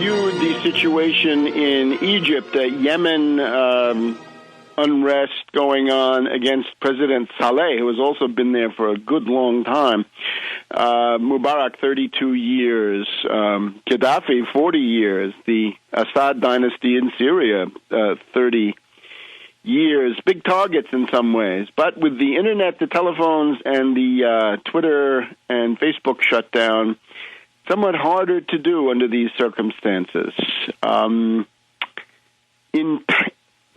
reviewed the situation in Egypt, Yemen unrest going on against President Saleh, who has also been there for a good long time. Mubarak, 32 years. Gaddafi, 40 years. The Assad dynasty in Syria, 30 years. Big targets in some ways. But with the internet, the telephones, and the Twitter and Facebook shutdown, somewhat harder to do under these circumstances. In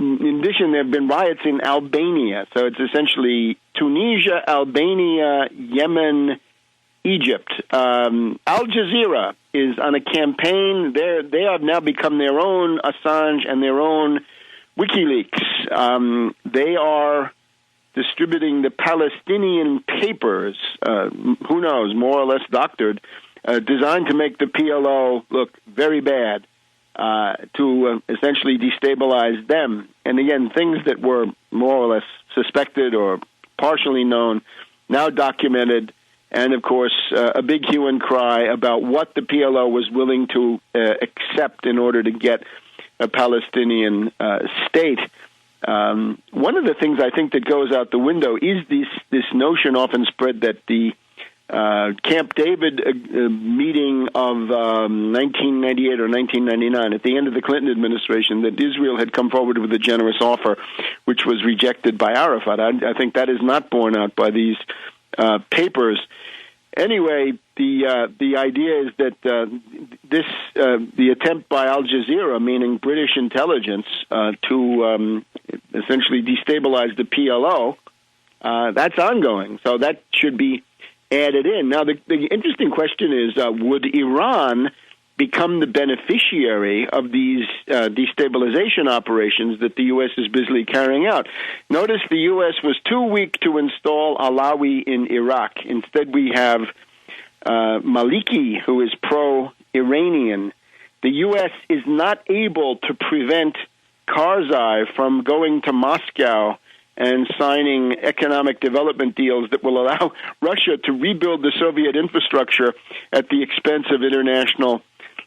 addition, there have been riots in Albania. So it's essentially Tunisia, Albania, Yemen, Egypt. Al Jazeera is on a campaign. They have now become their own Assange and their own WikiLeaks. They are distributing the Palestinian papers, who knows, more or less doctored, designed to make the PLO look very bad, to essentially destabilize them. And again, things that were more or less suspected or partially known, now documented, and of course, a big hue and cry about what the PLO was willing to accept in order to get a Palestinian state. One of the things I think that goes out the window is this notion often spread that the Camp David meeting of 1998 or 1999, at the end of the Clinton administration, that Israel had come forward with a generous offer, which was rejected by Arafat. I think that is not borne out by these papers. Anyway, the idea is that the attempt by Al Jazeera, meaning British intelligence, to essentially destabilize the PLO, that's ongoing. So that should be added in. Now, the interesting question is, would Iran become the beneficiary of these destabilization operations that the U.S. is busily carrying out? Notice the U.S. was too weak to install Alawi in Iraq. Instead, we have Maliki, who is pro-Iranian. The U.S. is not able to prevent Karzai from going to Moscow and signing economic development deals that will allow Russia to rebuild the Soviet infrastructure at the expense of international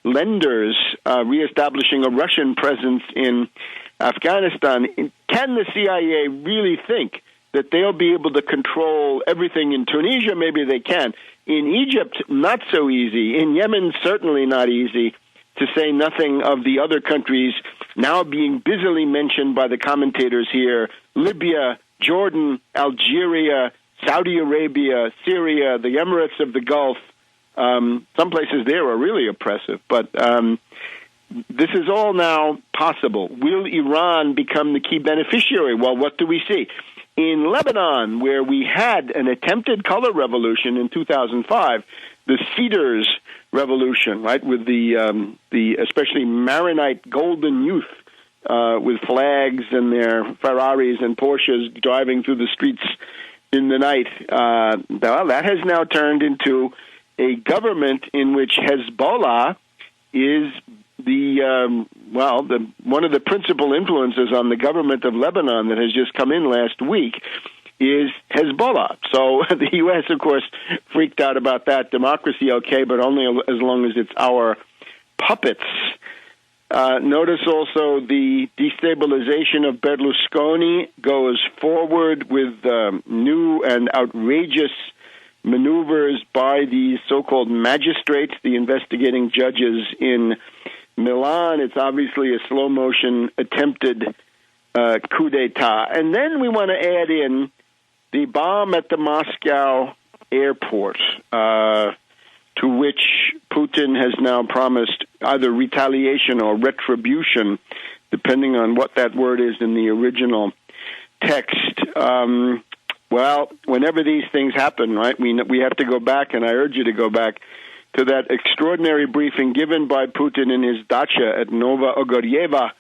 lenders, reestablishing a Russian presence in Afghanistan. Can the CIA really think that they'll be able to control everything in Tunisia? Maybe they can. In Egypt, not so easy. In Yemen, certainly not easy, to say nothing of the other countries now being busily mentioned by the commentators here: Libya, Jordan, Algeria, Saudi Arabia, Syria, the Emirates of the Gulf. Some places there are really oppressive, but this is all now possible. Will Iran become the key beneficiary? Well, what do we see? In Lebanon, where we had an attempted color revolution in 2005, the Cedars Revolution, right, with the especially Maronite golden youth with flags and their Ferraris and Porsches driving through the streets in the night. Well, that has now turned into a government in which Hezbollah is one of the principal influences on the government of Lebanon that has just come in last week is Hezbollah. So the U.S., of course, freaked out about that. Democracy, okay, but only as long as it's our puppets. Notice also the destabilization of Berlusconi goes forward with new and outrageous maneuvers by these so-called magistrates, the investigating judges in Milan. It's obviously a slow-motion attempted coup d'etat. And then we want to add in the bomb at the Moscow airport, to which Putin has now promised either retaliation or retribution, depending on what that word is in the original text. Well, whenever these things happen, right, we have to go back, and I urge you to go back to that extraordinary briefing given by Putin in his dacha at Nova Ogoreva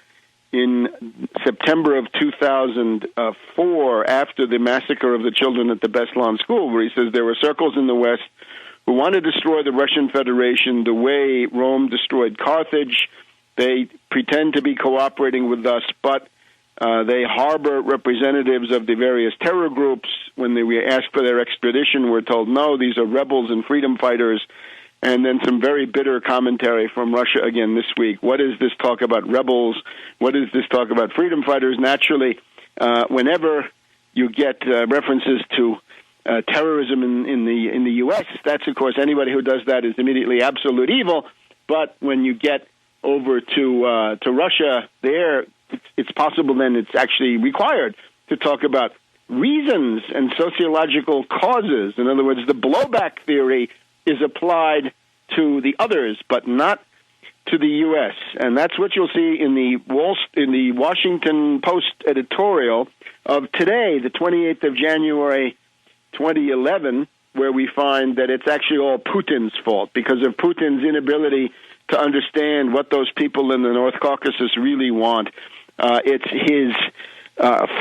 in September of 2004, after the massacre of the children at the Beslan school, where he says there were circles in the West who want to destroy the Russian Federation the way Rome destroyed Carthage. They pretend to be cooperating with us, but they harbor representatives of the various terror groups. When we ask for their extradition, we're told, no, these are rebels and freedom fighters. and then some very bitter commentary from Russia again this week. What is this talk about rebels? What is this talk about freedom fighters? Naturally, whenever you get references to terrorism in the U.S., that's, of course, anybody who does that is immediately absolute evil. But when you get over to Russia, there it's possible then it's actually required to talk about reasons and sociological causes. In other words, the blowback theory is applied to the others, but not to the U.S. And that's what you'll see in the Washington Post editorial of today, the 28th of January, 2011, where we find that it's actually all Putin's fault because of Putin's inability to understand what those people in the North Caucasus really want. It's his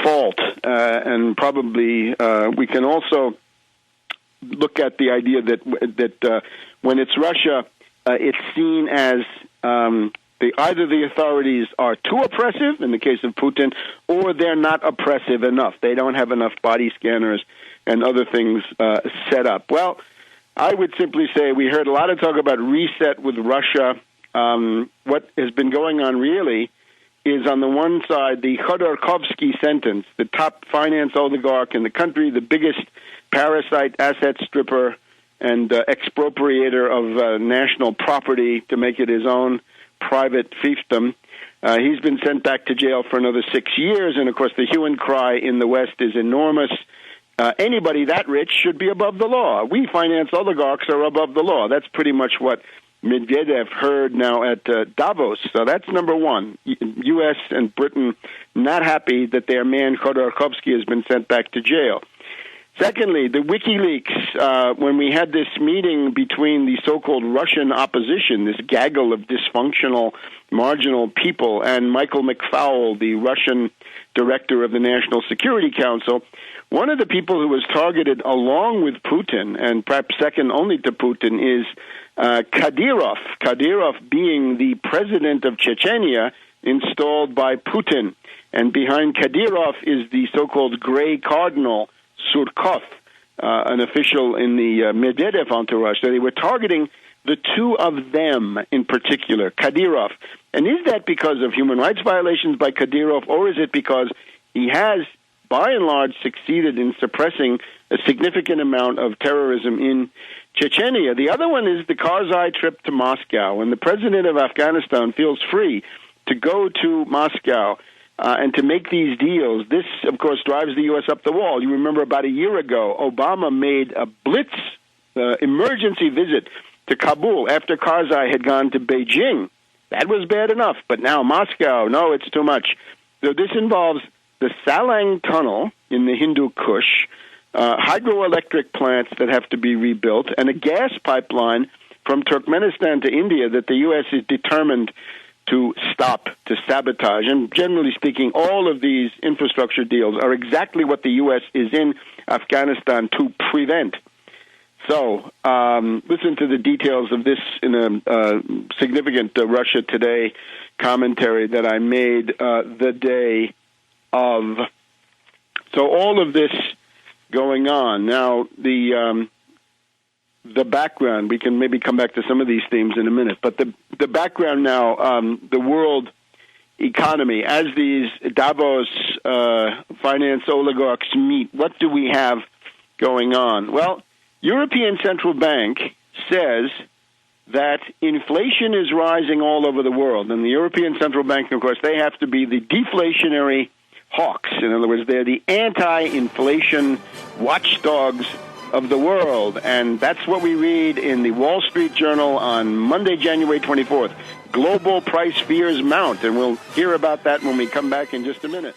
fault, and probably we can also look at the idea that when it's Russia, it's seen as either the authorities are too oppressive, in the case of Putin, or they're not oppressive enough. They don't have enough body scanners and other things set up. Well, I would simply say we heard a lot of talk about reset with Russia. What has been going on really is, on the one side, the Khodorkovsky sentence, the top finance oligarch in the country, the biggest parasite asset stripper and expropriator of national property to make it his own private fiefdom. He's been sent back to jail for another 6 years, and, of course, the hue and cry in the West is enormous. Anybody that rich should be above the law. We finance oligarchs are above the law. That's pretty much what Medvedev heard now at Davos. So that's number one. U.S. and Britain not happy that their man Khodorkovsky has been sent back to jail. Secondly, the WikiLeaks, when we had this meeting between the so-called Russian opposition, this gaggle of dysfunctional, marginal people, and Michael McFaul, the Russian director of the National Security Council, one of the people who was targeted along with Putin, and perhaps second only to Putin, is Kadyrov. Kadyrov being the president of Chechnya installed by Putin. And behind Kadyrov is the so-called Gray Cardinal, Surkov, an official in the Medvedev entourage. So they were targeting the two of them in particular, Kadyrov. And is that because of human rights violations by Kadyrov, or is it because he has, by and large, succeeded in suppressing a significant amount of terrorism in Chechnya? The other one is the Karzai trip to Moscow. When the president of Afghanistan feels free to go to Moscow and to make these deals, this, of course, drives the U.S. up the wall. You remember about a year ago, Obama made a blitz emergency visit to Kabul after Karzai had gone to Beijing. That was bad enough, but now Moscow, no, it's too much. So this involves the Salang Tunnel in the Hindu Kush, hydroelectric plants that have to be rebuilt, and a gas pipeline from Turkmenistan to India that the U.S. is determined to stop, to sabotage. And generally speaking, all of these infrastructure deals are exactly what the U.S. is in Afghanistan to prevent. So listen to the details of this in a significant Russia Today commentary that I made the day of. So all of this going on. Now, the background, we can maybe come back to some of these themes in a minute, but the background now, the world economy, as these Davos finance oligarchs meet, what do we have going on? Well, European Central Bank says that inflation is rising all over the world, and the European Central Bank, of course, they have to be the deflationary hawks. In other words, they're the anti-inflation watchdogs of the world, and that's what we read in the Wall Street Journal on Monday, January 24th. Global price fears mount, and we'll hear about that when we come back in just a minute.